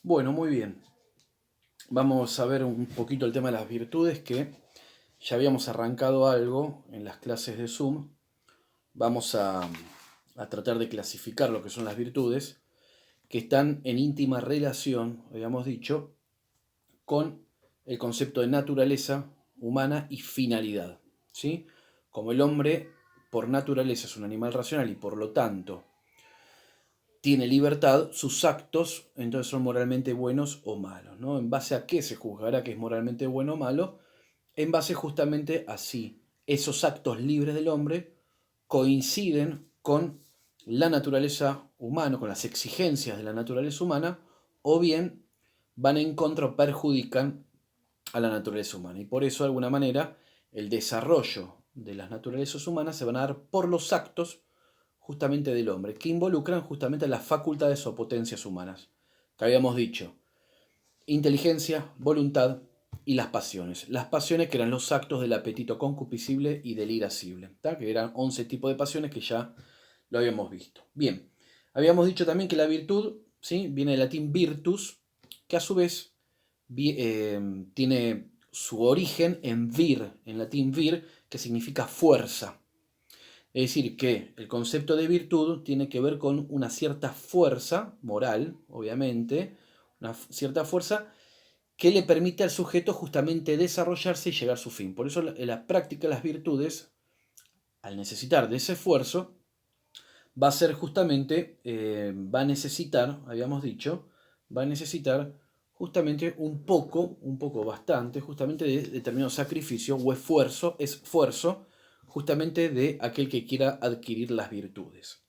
Bueno, muy bien. Vamos a ver un poquito el tema de las virtudes, que ya habíamos arrancado algo en las clases de Zoom. Vamos a tratar de clasificar lo que son las virtudes, que están en íntima relación, habíamos dicho, con el concepto de naturaleza humana y finalidad, ¿sí? Como el hombre por naturaleza es un animal racional y por lo tanto tiene libertad, sus actos entonces son moralmente buenos o malos, ¿no? ¿En base a qué se juzgará que es moralmente bueno o malo? En base justamente a si esos actos libres del hombre coinciden con la naturaleza humana, con las exigencias de la naturaleza humana, o bien van en contra o perjudican a la naturaleza humana. Y por eso, de alguna manera, el desarrollo de las naturalezas humanas se van a dar por los actos justamente del hombre, que involucran justamente las facultades o potencias humanas, que habíamos dicho, inteligencia, voluntad y las pasiones. Las pasiones que eran los actos del apetito concupiscible y del irascible, ¿tá? Que eran 11 tipos de pasiones que ya lo habíamos visto. Bien, habíamos dicho también que la virtud, ¿sí?, viene del latín virtus, que a su vez tiene su origen en vir, en latín vir, que significa fuerza. Es decir, que el concepto de virtud tiene que ver con una cierta fuerza moral, obviamente, una cierta fuerza que le permite al sujeto justamente desarrollarse y llegar a su fin. Por eso la práctica de las virtudes, al necesitar de ese esfuerzo, va a ser justamente, va a necesitar, habíamos dicho, va a necesitar justamente un poco bastante, justamente de determinado sacrificio o esfuerzo, justamente de aquel que quiera adquirir las virtudes.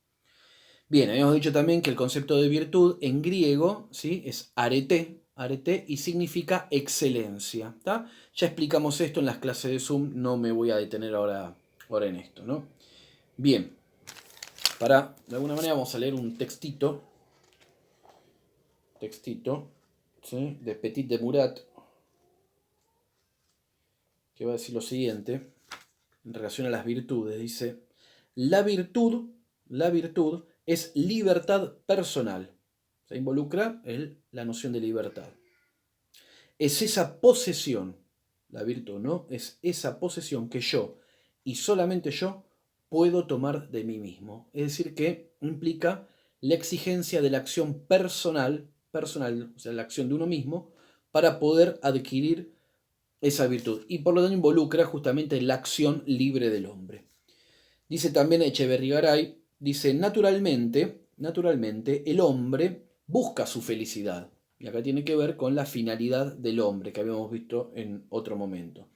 Bien, habíamos dicho también que el concepto de virtud en griego, ¿sí?, es arete y significa excelencia. ¿Tá? Ya explicamos esto en las clases de Zoom, no me voy a detener ahora en esto, ¿no? Bien, de alguna manera vamos a leer un textito, ¿sí?, de Petit de Murat, que va a decir lo siguiente en relación a las virtudes. Dice: la virtud es libertad personal. Se involucra la noción de libertad. Es esa posesión, la virtud, ¿no? Es esa posesión que yo, y solamente yo, puedo tomar de mí mismo. Es decir, que implica la exigencia de la acción personal, o sea, la acción de uno mismo, para poder adquirir esa virtud. Y por lo tanto involucra justamente la acción libre del hombre. Dice también Echeverry-Garay, dice, naturalmente, el hombre busca su felicidad. Y acá tiene que ver con la finalidad del hombre, que habíamos visto en otro momento.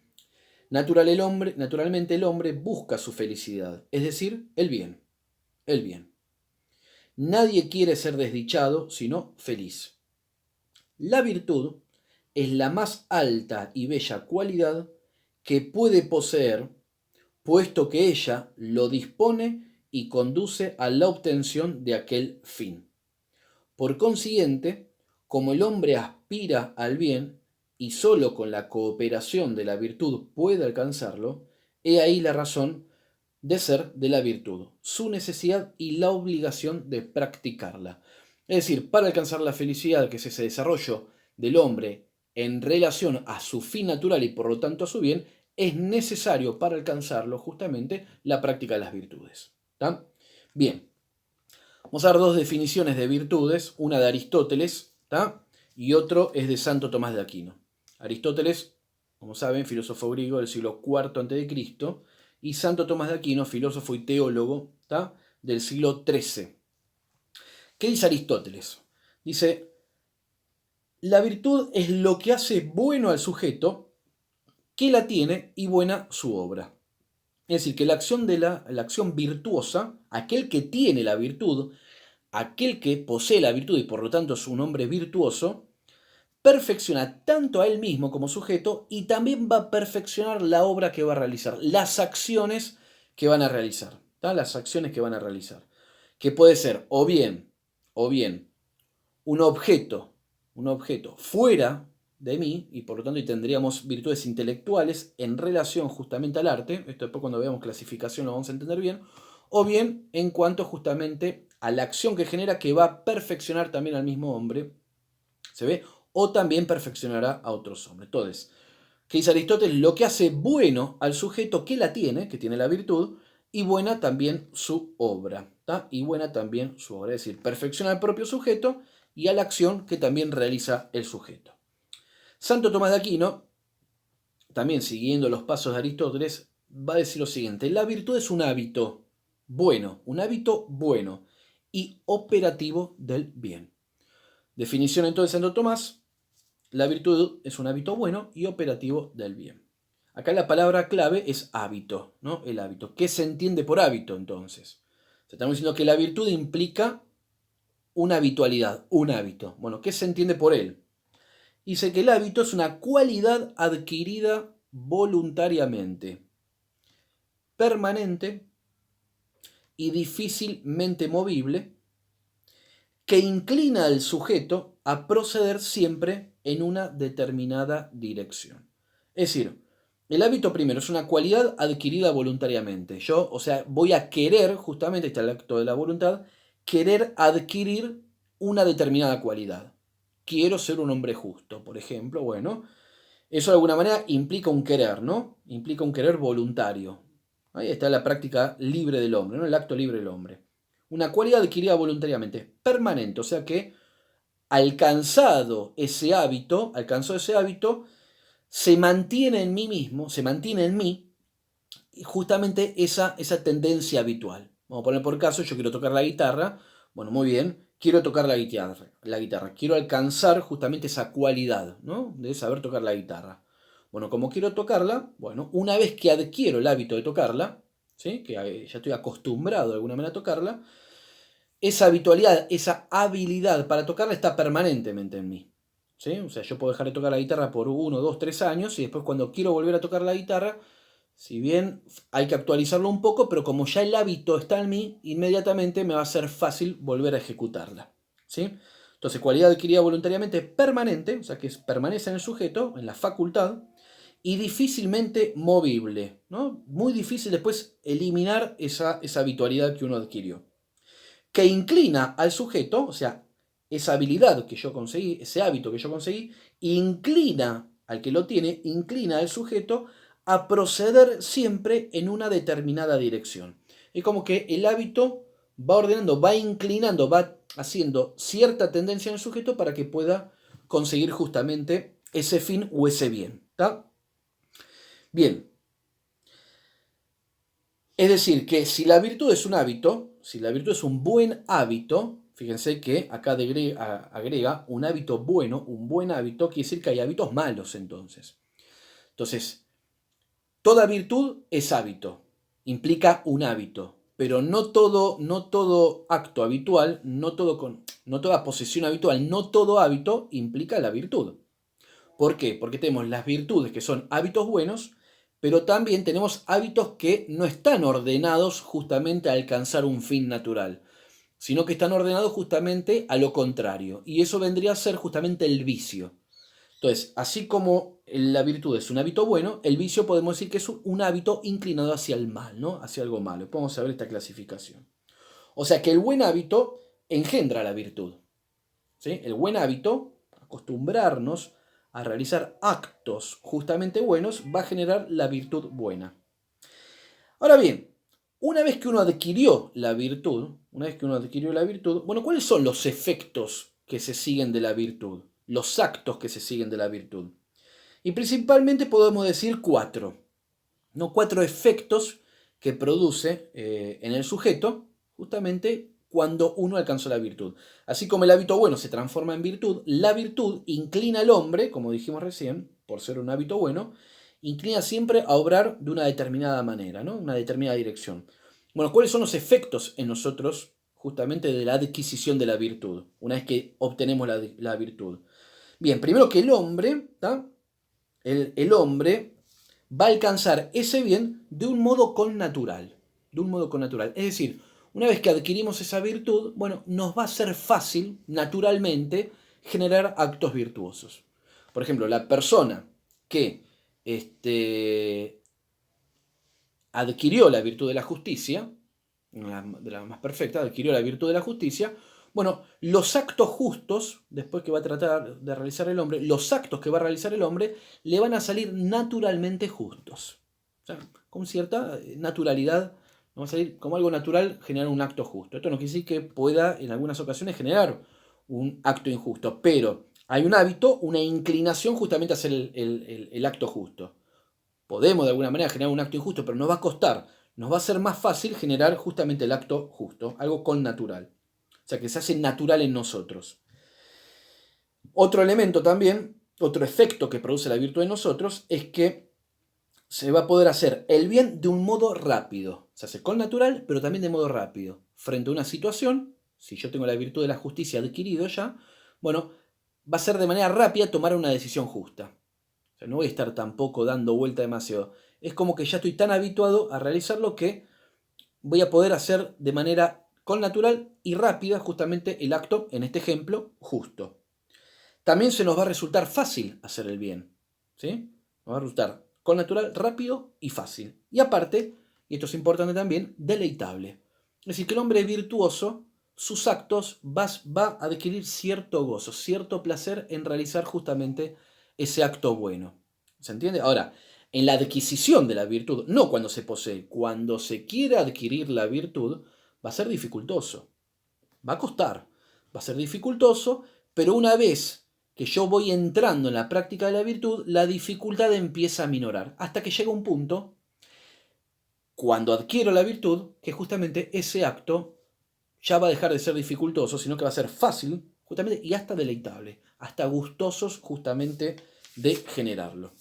Naturalmente el hombre busca su felicidad, es decir, el bien. El bien. Nadie quiere ser desdichado, sino feliz. La virtud es la más alta y bella cualidad que puede poseer, puesto que ella lo dispone y conduce a la obtención de aquel fin. Por consiguiente, como el hombre aspira al bien y sólo con la cooperación de la virtud puede alcanzarlo, he ahí la razón de ser de la virtud, su necesidad y la obligación de practicarla. Es decir, para alcanzar la felicidad, que es ese desarrollo del hombre en relación a su fin natural y por lo tanto a su bien, es necesario para alcanzarlo justamente la práctica de las virtudes. ¿Tá? Bien, vamos a dar dos definiciones de virtudes, una de Aristóteles, ¿tá?, y otro es de Santo Tomás de Aquino. Aristóteles, como saben, filósofo griego del siglo IV a.C., y Santo Tomás de Aquino, filósofo y teólogo, ¿tá?, del siglo XIII. ¿Qué dice Aristóteles? Dice: la virtud es lo que hace bueno al sujeto que la tiene y buena su obra. Es decir, que la acción virtuosa, aquel que tiene la virtud, aquel que posee la virtud y por lo tanto es un hombre virtuoso, perfecciona tanto a él mismo como sujeto y también va a perfeccionar la obra que va a realizar, las acciones que van a realizar, ¿tá? Las acciones que van a realizar. Que puede ser o bien un objeto fuera de mí, y por lo tanto tendríamos virtudes intelectuales en relación justamente al arte, esto después cuando veamos clasificación lo vamos a entender bien, o bien en cuanto justamente a la acción que genera, que va a perfeccionar también al mismo hombre ¿Se ve? O también perfeccionará a otros hombres. Entonces, ¿qué dice Aristóteles? Lo que hace bueno al sujeto que la tiene, que tiene la virtud, y buena también su obra. ¿tá? Y buena también su obra. Es decir, perfecciona al propio sujeto y a la acción que también realiza el sujeto. Santo Tomás de Aquino, también siguiendo los pasos de Aristóteles, va a decir lo siguiente: la virtud es un hábito bueno y operativo del bien. Definición entonces de Santo Tomás: la virtud es un hábito bueno y operativo del bien. Acá la palabra clave es hábito, ¿no? El hábito. ¿Qué se entiende por hábito entonces? Estamos diciendo que la virtud implica una habitualidad, un hábito. Bueno, ¿qué se entiende por él? Dice que el hábito es una cualidad adquirida voluntariamente, permanente y difícilmente movible, que inclina al sujeto a proceder siempre en una determinada dirección. Es decir, el hábito primero es una cualidad adquirida voluntariamente. Yo, o sea, voy a querer, justamente está el acto de la voluntad, querer adquirir una determinada cualidad. Quiero ser un hombre justo, por ejemplo. Bueno, eso de alguna manera implica un querer, ¿no? Implica un querer voluntario. Ahí está la práctica libre del hombre, ¿no? El acto libre del hombre. Una cualidad adquirida voluntariamente, permanente, o sea que alcanzado ese hábito, se mantiene en mí mismo, se mantiene en mí justamente esa tendencia habitual. Vamos a poner por caso, yo quiero tocar la guitarra, bueno, muy bien, quiero tocar la guitarra, quiero alcanzar justamente esa cualidad, ¿no? De saber tocar la guitarra. Bueno, como quiero tocarla, bueno, una vez que adquiero el hábito de tocarla, ¿sí? Que ya estoy acostumbrado de alguna manera a tocarla, esa habitualidad, esa habilidad para tocarla está permanentemente en mí. ¿Sí? O sea, yo puedo dejar de tocar la guitarra por 1, 2, 3 años y después cuando quiero volver a tocar la guitarra, si bien hay que actualizarlo un poco, pero como ya el hábito está en mí, inmediatamente me va a ser fácil volver a ejecutarla. ¿Sí? Entonces, cualidad adquirida voluntariamente permanente, o sea que permanece en el sujeto, en la facultad, y difícilmente movible, ¿no? Muy difícil después eliminar esa habitualidad que uno adquirió. Que inclina al sujeto, o sea, esa habilidad que yo conseguí, ese hábito que yo conseguí, inclina al que lo tiene, inclina al sujeto a proceder siempre en una determinada dirección. Es como que el hábito va ordenando, va inclinando, va haciendo cierta tendencia en el sujeto para que pueda conseguir justamente ese fin o ese bien. ¿Está? Bien. Es decir, que si la virtud es un hábito, si la virtud es un buen hábito, fíjense que acá agrega un hábito bueno, un buen hábito, quiere decir que hay hábitos malos entonces. Entonces, toda virtud es hábito, implica un hábito, pero no todo acto habitual, no toda posesión habitual, no todo hábito implica la virtud. ¿Por qué? Porque tenemos las virtudes que son hábitos buenos, pero también tenemos hábitos que no están ordenados justamente a alcanzar un fin natural, sino que están ordenados justamente a lo contrario. Y eso vendría a ser justamente el vicio. Entonces, así como la virtud es un hábito bueno, el vicio podemos decir que es un hábito inclinado hacia el mal, ¿no? Hacia algo malo. Vamos a ver esta clasificación. O sea que el buen hábito engendra la virtud. ¿Sí? El buen hábito, acostumbrarnos a realizar actos justamente buenos, va a generar la virtud buena. Ahora bien, una vez que uno adquirió la virtud, bueno, ¿cuáles son los efectos que se siguen de la virtud? Los actos que se siguen de la virtud. Y principalmente podemos decir cuatro, ¿no? Cuatro efectos que produce en el sujeto justamente cuando uno alcanzó la virtud. Así como el hábito bueno se transforma en virtud, la virtud inclina al hombre, como dijimos recién, por ser un hábito bueno, inclina siempre a obrar de una determinada manera, ¿no? Una determinada dirección. Bueno, ¿cuáles son los efectos en nosotros justamente de la adquisición de la virtud, una vez que obtenemos la virtud? Bien, primero que el hombre, ¿tá? El hombre va a alcanzar ese bien de un modo connatural. De un modo connatural. Es decir, una vez que adquirimos esa virtud, bueno, nos va a ser fácil, naturalmente, generar actos virtuosos. Por ejemplo, la persona que adquirió la virtud de la justicia, de la más perfecta, adquirió la virtud de la justicia, Bueno, los actos justos, después que va a tratar de realizar el hombre, los actos que va a realizar el hombre le van a salir naturalmente justos. O sea, con cierta naturalidad, va a salir como algo natural generar un acto justo. Esto no quiere decir que pueda en algunas ocasiones generar un acto injusto, pero hay un hábito, una inclinación justamente a hacer el acto justo. Podemos de alguna manera generar un acto injusto, pero nos va a costar, nos va a ser más fácil generar justamente el acto justo, algo con natural. O sea, que se hace natural en nosotros. Otro elemento también, otro efecto que produce la virtud en nosotros, es que se va a poder hacer el bien de un modo rápido. Se hace con natural, pero también de modo rápido. Frente a una situación, si yo tengo la virtud de la justicia adquirido ya, bueno, va a ser de manera rápida tomar una decisión justa. O sea, no voy a estar tampoco dando vuelta demasiado. Es como que ya estoy tan habituado a realizarlo que voy a poder hacer de manera con natural y rápida justamente el acto, en este ejemplo, justo. También se nos va a resultar fácil hacer el bien. ¿Sí? Nos va a resultar con natural, rápido y fácil. Y aparte, y esto es importante también, deleitable. Es decir, que el hombre virtuoso, sus actos va a adquirir cierto gozo, cierto placer en realizar justamente ese acto bueno. ¿Se entiende? Ahora, en la adquisición de la virtud, no cuando se posee, cuando se quiere adquirir la virtud, va a ser dificultoso. Va a costar, va a ser dificultoso, pero una vez que yo voy entrando en la práctica de la virtud, la dificultad empieza a minorar, hasta que llega un punto, cuando adquiero la virtud, que justamente ese acto ya va a dejar de ser dificultoso, sino que va a ser fácil, justamente, y hasta deleitable, hasta gustosos justamente de generarlo.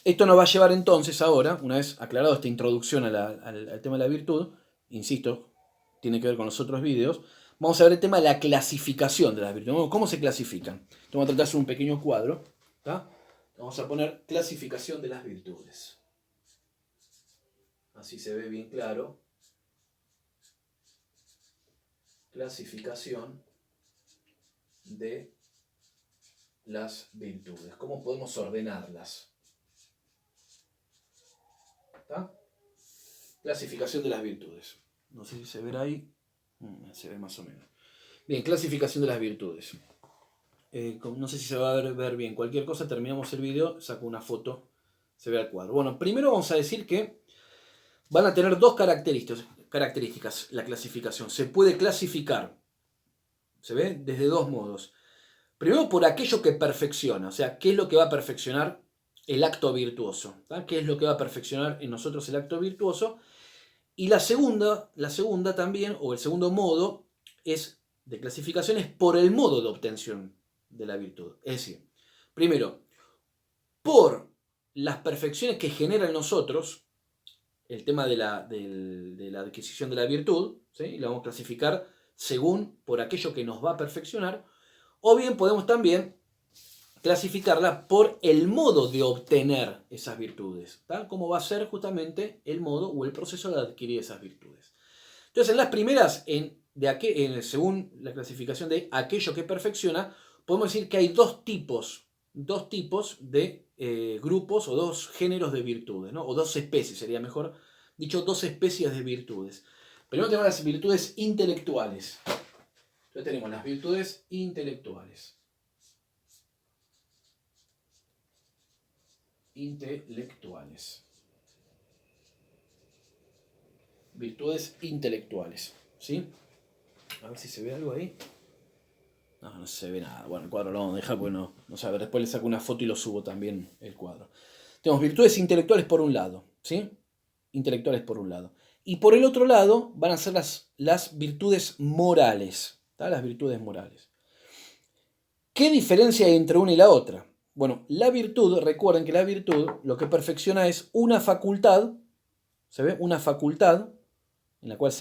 Esto nos va a llevar entonces ahora, una vez aclarado esta introducción al tema de la virtud, insisto, tiene que ver con los otros vídeos, vamos a ver el tema de la clasificación de las virtudes. ¿Cómo se clasifican? Entonces vamos a tratar de hacer un pequeño cuadro. ¿Tá? Vamos a poner clasificación de las virtudes. Así se ve bien claro. Clasificación de las virtudes. ¿Cómo podemos ordenarlas? ¿Tá? Clasificación de las virtudes. No sé si se verá ahí. Se ve más o menos. Bien, clasificación de las virtudes. No sé si se va a ver bien. Cualquier cosa, terminamos el video, saco una foto, se ve el cuadro. Bueno, primero vamos a decir que van a tener dos características la clasificación. Se puede clasificar, ¿se ve? Desde dos modos. Primero por aquello que perfecciona, o sea, ¿qué es lo que va a perfeccionar el acto virtuoso? ¿Tá? ¿Qué es lo que va a perfeccionar en nosotros el acto virtuoso? Y la segunda también, o el segundo modo, es de clasificación, es por el modo de obtención de la virtud. Es decir, primero, por las perfecciones que genera en nosotros el tema de la adquisición de la virtud, ¿sí? Y la vamos a clasificar según por aquello que nos va a perfeccionar, o bien podemos también clasificarla por el modo de obtener esas virtudes, tal como va a ser justamente el modo o el proceso de adquirir esas virtudes. Entonces, en las primeras, según la clasificación de aquello que perfecciona, podemos decir que hay dos tipos de grupos o dos géneros de virtudes, ¿no? O dos especies, sería mejor dicho, dos especies de virtudes. Primero tenemos las virtudes intelectuales. Entonces tenemos las virtudes intelectuales. Virtudes intelectuales. ¿Sí? A ver si se ve algo ahí. No se ve nada. Bueno, el cuadro lo vamos a dejar porque no sé. A ver, después le saco una foto y lo subo también el cuadro. Tenemos virtudes intelectuales por un lado. ¿Sí? Intelectuales por un lado. Y por el otro lado van a ser las virtudes morales. ¿Tá? Las virtudes morales. ¿Qué diferencia hay entre una y la otra? Bueno, la virtud, recuerden que la virtud lo que perfecciona es una facultad, ¿se ve? Una facultad en la cual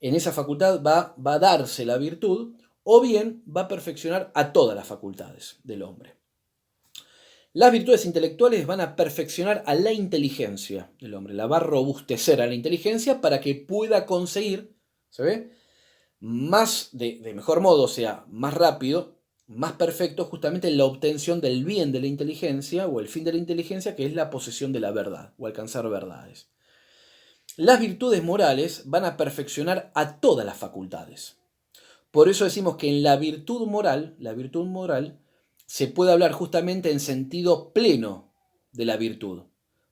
en esa facultad va a darse la virtud, o bien va a perfeccionar a todas las facultades del hombre. Las virtudes intelectuales van a perfeccionar a la inteligencia del hombre, la va a robustecer a la inteligencia para que pueda conseguir, ¿se ve? De mejor modo, o sea, más rápido, más perfecto, justamente la obtención del bien de la inteligencia o el fin de la inteligencia, que es la posesión de la verdad o alcanzar verdades. Las virtudes morales van a perfeccionar a todas las facultades. Por eso decimos que en la virtud moral, se puede hablar justamente en sentido pleno de la virtud.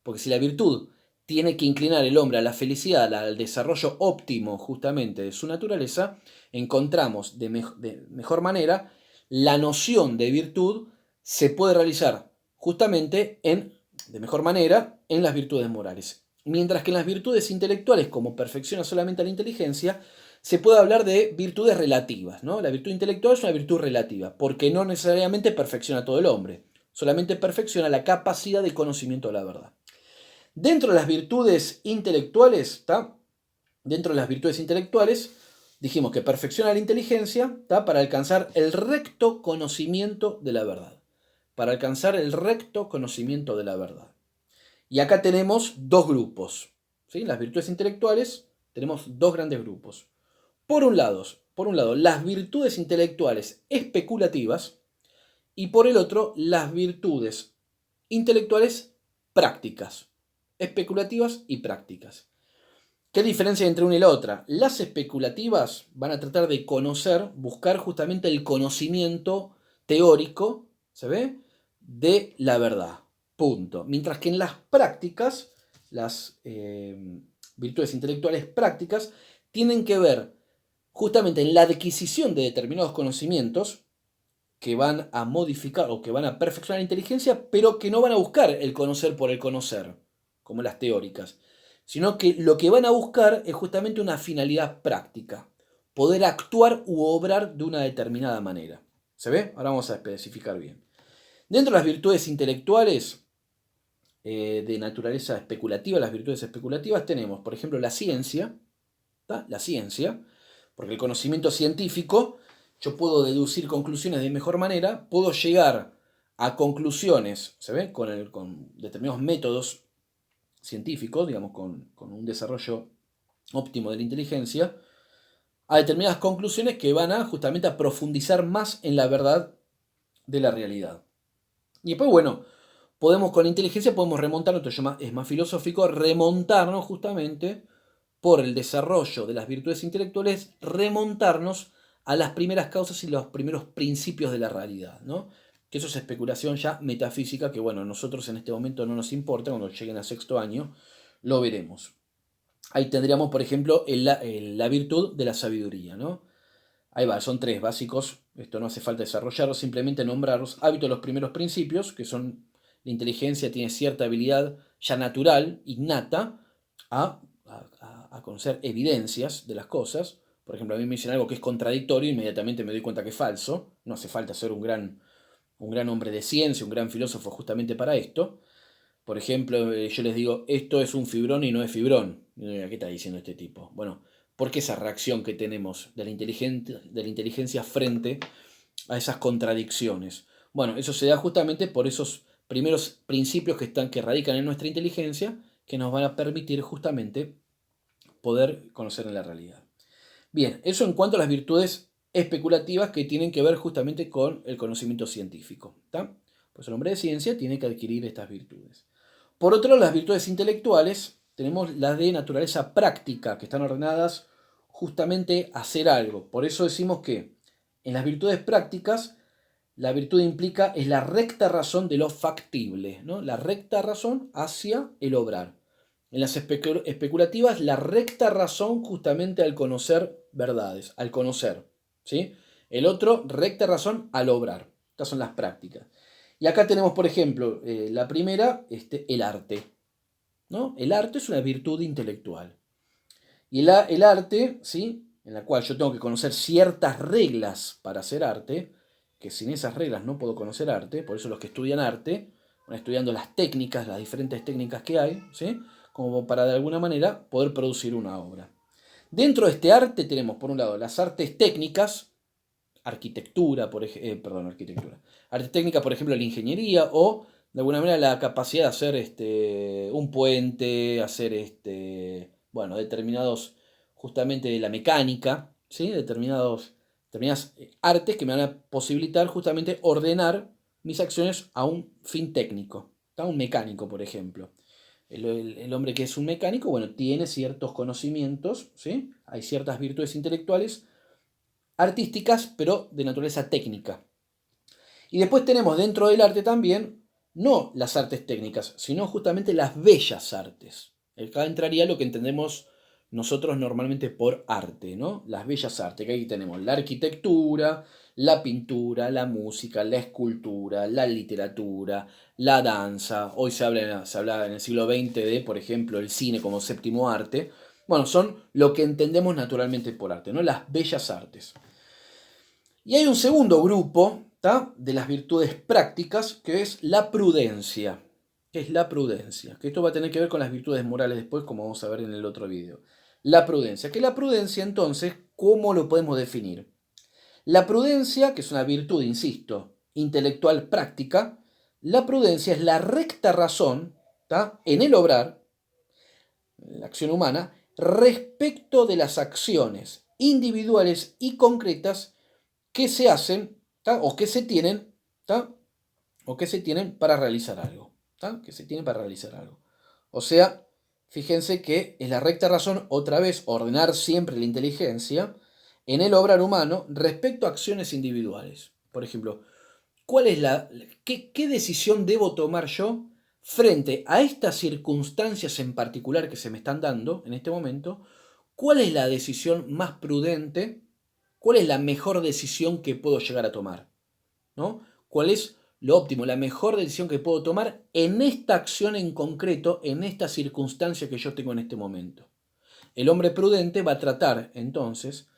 Porque si la virtud tiene que inclinar el hombre a la felicidad, al desarrollo óptimo justamente de su naturaleza, encontramos de mejor manera la noción de virtud se puede realizar justamente de mejor manera en las virtudes morales. Mientras que en las virtudes intelectuales, como perfecciona solamente la inteligencia, se puede hablar de virtudes relativas, ¿no? La virtud intelectual es una virtud relativa, porque no necesariamente perfecciona a todo el hombre, solamente perfecciona la capacidad de conocimiento de la verdad. Dentro de las virtudes intelectuales, ¿tá? Dentro de las virtudes intelectuales, dijimos que perfecciona la inteligencia, ¿tá? Para alcanzar el recto conocimiento de la verdad. Para alcanzar el recto conocimiento de la verdad. Y acá tenemos dos grupos, ¿sí? En las virtudes intelectuales tenemos dos grandes grupos. Por un lado, las virtudes intelectuales especulativas y por el otro, las virtudes intelectuales prácticas, especulativas y prácticas. ¿Qué diferencia entre una y la otra? Las especulativas van a tratar de buscar justamente el conocimiento teórico, ¿se ve? De la verdad. Punto. Mientras que en las prácticas, las virtudes intelectuales prácticas, tienen que ver justamente en la adquisición de determinados conocimientos que van a modificar o que van a perfeccionar la inteligencia, pero que no van a buscar el conocer por el conocer, como las teóricas, sino que lo que van a buscar es justamente una finalidad práctica, poder actuar u obrar de una determinada manera. ¿Se ve? Ahora vamos a especificar bien. Dentro de las virtudes intelectuales de naturaleza especulativa, las virtudes especulativas, tenemos, por ejemplo, la ciencia, ¿tá? La ciencia, porque el conocimiento científico, yo puedo deducir conclusiones de mejor manera, puedo llegar a conclusiones, ¿se ve? Con determinados métodos científicos, digamos, con un desarrollo óptimo de la inteligencia, a determinadas conclusiones que van a justamente a profundizar más en la verdad de la realidad. Y después, bueno, con la inteligencia podemos remontarnos, esto es más filosófico, remontarnos justamente por el desarrollo de las virtudes intelectuales, remontarnos a las primeras causas y los primeros principios de la realidad, ¿no? Que eso es especulación ya metafísica, que bueno, a nosotros en este momento no nos importa, cuando lleguen a sexto año lo veremos. Ahí tendríamos, por ejemplo, la virtud de la sabiduría, ¿no? Ahí va, son tres básicos, esto no hace falta desarrollarlos, simplemente nombrarlos. Hábito de los primeros principios, que son la inteligencia tiene cierta habilidad ya natural, innata, a conocer evidencias de las cosas. Por ejemplo, a mí me dicen algo que es contradictorio, inmediatamente me doy cuenta que es falso. No hace falta ser un gran hombre de ciencia, un gran filósofo justamente para esto. Por ejemplo, yo les digo, esto es un fibrón y no es fibrón. ¿Qué está diciendo este tipo? Bueno, porque esa reacción que tenemos de la inteligencia frente a esas contradicciones. Bueno, eso se da justamente por esos primeros principios que radican en nuestra inteligencia, que nos van a permitir justamente poder conocer en la realidad. Bien, eso en cuanto a las virtudes especulativas que tienen que ver justamente con el conocimiento científico. ¿Tá? Pues el hombre de ciencia tiene que adquirir estas virtudes. Por otro lado, las virtudes intelectuales, tenemos las de naturaleza práctica, que están ordenadas justamente a hacer algo. Por eso decimos que en las virtudes prácticas, la virtud implica es la recta razón de lo factible, ¿no? La recta razón hacia el obrar. En las especulativas, la recta razón justamente al conocer verdades, al conocer, ¿sí? El otro, recta razón al obrar. Estas son las prácticas. Y acá tenemos, por ejemplo, la primera, el arte, ¿no? El arte es una virtud intelectual. Y el arte, ¿sí? En la cual yo tengo que conocer ciertas reglas para hacer arte, que sin esas reglas no puedo conocer arte, por eso los que estudian arte van estudiando las técnicas, las diferentes técnicas que hay, ¿sí? Como para de alguna manera poder producir una obra. Dentro de este arte tenemos, por un lado, las artes técnicas, arquitectura, arquitectura. Arte técnica, por ejemplo, la ingeniería o de alguna manera la capacidad de hacer un puente, hacer bueno, determinados, justamente de la mecánica, ¿sí? Determinadas artes que me van a posibilitar justamente ordenar mis acciones a un fin técnico, a un mecánico, por ejemplo. El hombre que es un mecánico, bueno, tiene ciertos conocimientos, ¿sí? Hay ciertas virtudes intelectuales artísticas, pero de naturaleza técnica. Y después tenemos dentro del arte también, no las artes técnicas, sino justamente las bellas artes. Acá entraría lo que entendemos nosotros normalmente por arte, ¿no? Las bellas artes, que ahí tenemos la arquitectura, la pintura, la música, la escultura, la literatura, la danza. Hoy se habla en el siglo XX de, por ejemplo, el cine como séptimo arte. Bueno, son lo que entendemos naturalmente por arte, ¿no? Las bellas artes. Y hay un segundo grupo, ¿tá?, de las virtudes prácticas, que es la prudencia. ¿Qué es la prudencia? Que esto va a tener que ver con las virtudes morales después, como vamos a ver en el otro video. La prudencia. Que la prudencia, entonces, ¿cómo lo podemos definir? La prudencia, que es una virtud, insisto, intelectual práctica, la prudencia es la recta razón, ¿tá?, en el obrar, la acción humana, respecto de las acciones individuales y concretas que se hacen, ¿tá?, o que se tienen, ¿tá?, o que se tienen para realizar algo, ¿tá?, que se tienen para realizar algo. O sea, fíjense que es la recta razón, otra vez, ordenar siempre la inteligencia en el obrar humano respecto a acciones individuales. Por ejemplo, ¿cuál es qué decisión debo tomar yo frente a estas circunstancias en particular que se me están dando en este momento? ¿Cuál es la decisión más prudente? ¿Cuál es la mejor decisión que puedo llegar a tomar? ¿No? ¿Cuál es lo óptimo, la mejor decisión que puedo tomar en esta acción en concreto, en esta circunstancia que yo tengo en este momento? El hombre prudente va a tratar entonces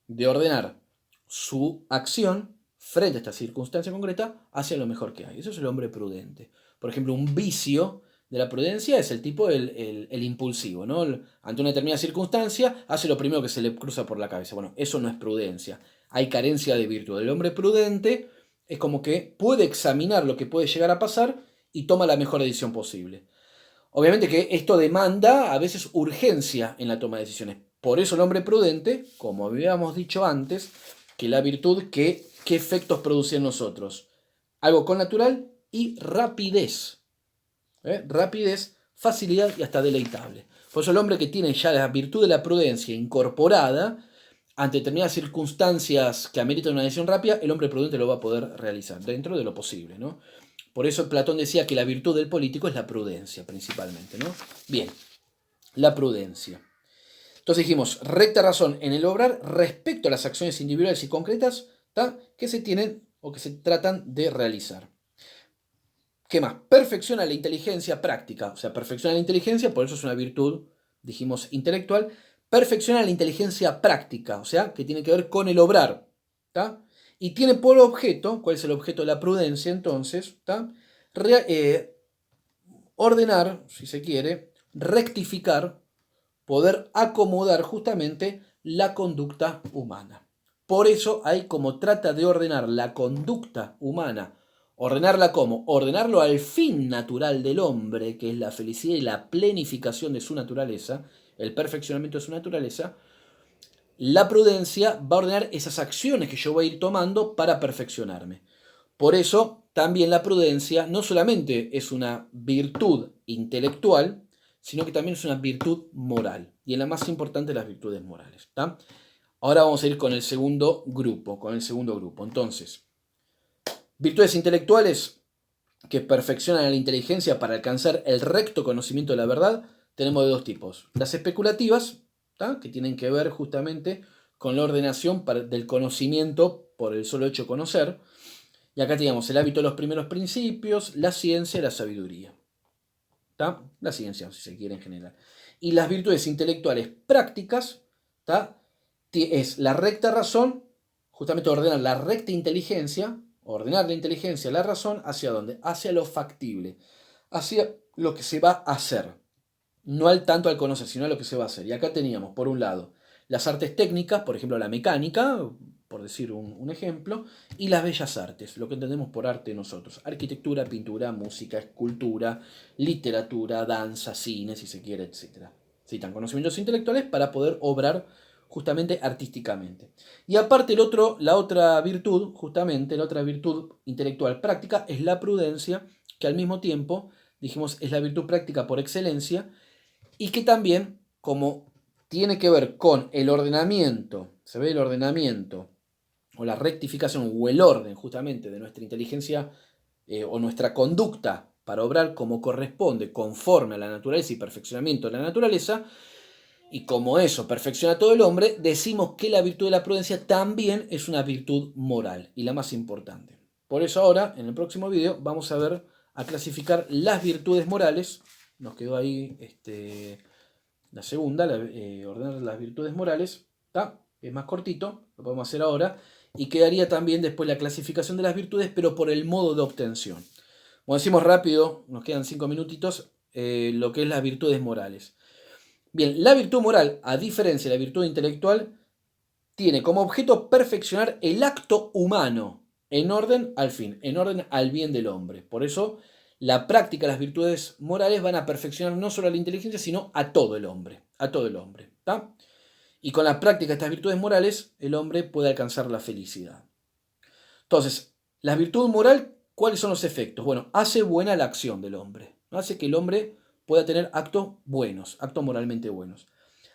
de ordenar su acción frente a esta circunstancia concreta hacia lo mejor que hay. Eso es el hombre prudente. Por ejemplo, un vicio de la prudencia es el tipo, el impulsivo, ¿no? Ante una determinada circunstancia hace lo primero que se le cruza por la cabeza. Bueno, eso no es prudencia. Hay carencia de virtud. El hombre prudente es como que puede examinar lo que puede llegar a pasar y toma la mejor decisión posible. Obviamente que esto demanda a veces urgencia en la toma de decisiones. Por eso el hombre prudente, como habíamos dicho antes, que la virtud, ¿qué efectos produce en nosotros? Algo con natural y rapidez. Rapidez, facilidad y hasta deleitable. Por eso el hombre que tiene ya la virtud de la prudencia incorporada, ante determinadas circunstancias que ameritan una decisión rápida, el hombre prudente lo va a poder realizar dentro de lo posible, ¿no? Por eso Platón decía que la virtud del político es la prudencia, principalmente, ¿no? Bien, la prudencia. Entonces dijimos, recta razón en el obrar respecto a las acciones individuales y concretas, ¿tá?, que se tienen o que se tratan de realizar. ¿Qué más? Perfecciona la inteligencia práctica. O sea, perfecciona la inteligencia, por eso es una virtud, dijimos, intelectual. Perfecciona la inteligencia práctica, o sea, que tiene que ver con el obrar, ¿tá? Y tiene por objeto, ¿cuál es el objeto de la prudencia entonces? ¿Tá? Ordenar, si se quiere, rectificar, poder acomodar justamente la conducta humana. Por eso hay, como trata de ordenar la conducta humana, ordenarla como, ordenarlo al fin natural del hombre, que es la felicidad y la plenificación de su naturaleza, el perfeccionamiento de su naturaleza. La prudencia va a ordenar esas acciones que yo voy a ir tomando para perfeccionarme. Por eso también la prudencia no solamente es una virtud intelectual, sino que también es una virtud moral. Y es la más importante de las virtudes morales. ¿Tá? Ahora vamos a ir con el segundo grupo. Entonces, virtudes intelectuales que perfeccionan la inteligencia para alcanzar el recto conocimiento de la verdad, tenemos de dos tipos. Las especulativas, ¿tá?, que tienen que ver justamente con la ordenación del conocimiento por el solo hecho de conocer. Y acá teníamos el hábito de los primeros principios, la ciencia y la sabiduría. ¿Tá? La ciencia, si se quiere, en general. Y las virtudes intelectuales prácticas, ¿tá?, es la recta razón, justamente ordenar la recta inteligencia, ordenar la inteligencia, la razón, ¿hacia dónde? Hacia lo factible, hacia lo que se va a hacer. No tanto al conocer, sino a lo que se va a hacer. Y acá teníamos, por un lado, las artes técnicas, por ejemplo, la mecánica, por decir un ejemplo, y las bellas artes, lo que entendemos por arte nosotros. Arquitectura, pintura, música, escultura, literatura, danza, cine, si se quiere, etc. Citan conocimientos intelectuales para poder obrar justamente artísticamente. Y aparte la otra virtud, justamente, la otra virtud intelectual práctica es la prudencia, que al mismo tiempo, dijimos, es la virtud práctica por excelencia, y que también, como tiene que ver con el ordenamiento, se ve el ordenamiento o la rectificación o el orden justamente de nuestra inteligencia o nuestra conducta para obrar como corresponde, conforme a la naturaleza y perfeccionamiento de la naturaleza, y como eso perfecciona a todo el hombre, decimos que la virtud de la prudencia también es una virtud moral y la más importante. Por eso ahora, en el próximo video, vamos a ver a clasificar las virtudes morales. Nos quedó ahí la segunda, ordenar las virtudes morales. ¿Tá? Es más cortito, lo podemos hacer ahora. Y quedaría también después la clasificación de las virtudes, pero por el modo de obtención. Como decimos rápido, nos quedan 5 minutitos, lo que es las virtudes morales. Bien, la virtud moral, a diferencia de la virtud intelectual, tiene como objeto perfeccionar el acto humano en orden al fin, en orden al bien del hombre. Por eso, la práctica de las virtudes morales van a perfeccionar no solo a la inteligencia, sino a todo el hombre. A todo el hombre. ¿Tá? Y con la práctica de estas virtudes morales, el hombre puede alcanzar la felicidad. Entonces, la virtud moral, ¿cuáles son los efectos? Bueno, hace buena la acción del hombre. Hace que el hombre pueda tener actos buenos, actos moralmente buenos.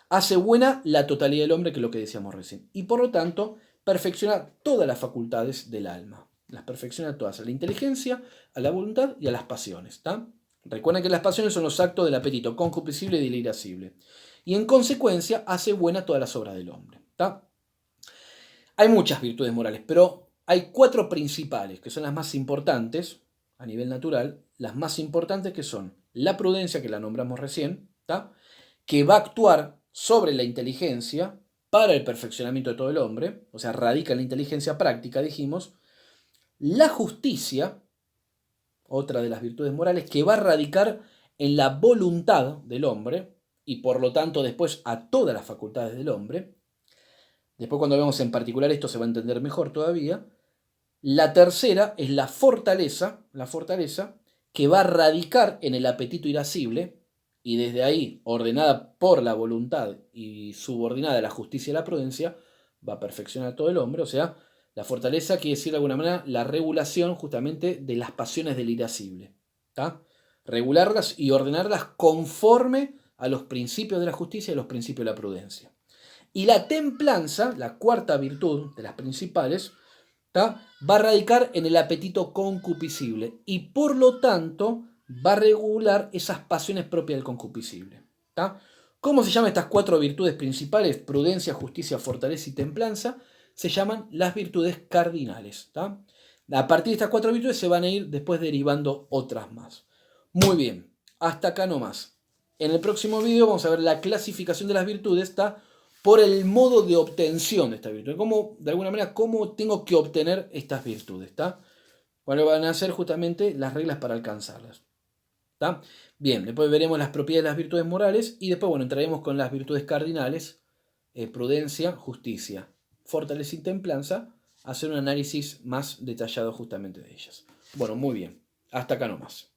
Hace buena la totalidad del hombre, que es lo que decíamos recién. Y por lo tanto, perfecciona todas las facultades del alma. Las perfecciona todas, a la inteligencia, a la voluntad y a las pasiones. ¿Tá? Recuerden que las pasiones son los actos del apetito concupiscible y del irascible. Y en consecuencia, hace buena todas las obras del hombre. ¿Tá? Hay muchas virtudes morales, pero hay 4 principales, que son las más importantes a nivel natural. Las más importantes que son la prudencia, que la nombramos recién, ¿tá? Que va a actuar sobre la inteligencia para el perfeccionamiento de todo el hombre, o sea, radica en la inteligencia práctica, dijimos. La justicia, otra de las virtudes morales, que va a radicar en la voluntad del hombre y por lo tanto después a todas las facultades del hombre. Después cuando veamos en particular esto se va a entender mejor todavía. La tercera es la fortaleza que va a radicar en el apetito irascible y desde ahí, ordenada por la voluntad y subordinada a la justicia y la prudencia, va a perfeccionar a todo el hombre. O sea, la fortaleza quiere decir de alguna manera la regulación justamente de las pasiones del irascible. ¿Tá? Regularlas y ordenarlas conforme a los principios de la justicia y los principios de la prudencia. Y la templanza, la cuarta virtud de las principales, ¿tá? Va a radicar en el apetito concupiscible y por lo tanto va a regular esas pasiones propias del concupiscible. ¿Tá? ¿Cómo se llaman estas 4 virtudes principales? Prudencia, justicia, fortaleza y templanza. Se llaman las virtudes cardinales. ¿Tá? A partir de estas 4 virtudes se van a ir después derivando otras más. Muy bien, hasta acá nomás. En el próximo video vamos a ver la clasificación de las virtudes, ¿tá? Por el modo de obtención de esta virtud. Cómo, de alguna manera, cómo tengo que obtener estas virtudes. ¿Tá? ¿Cuáles van a ser justamente las reglas para alcanzarlas? ¿Tá? Bien, después veremos las propiedades de las virtudes morales y después, bueno, entraremos con las virtudes cardinales, prudencia, justicia, fortaleza y templanza, hacer un análisis más detallado justamente de ellas. Bueno, muy bien, hasta acá nomás.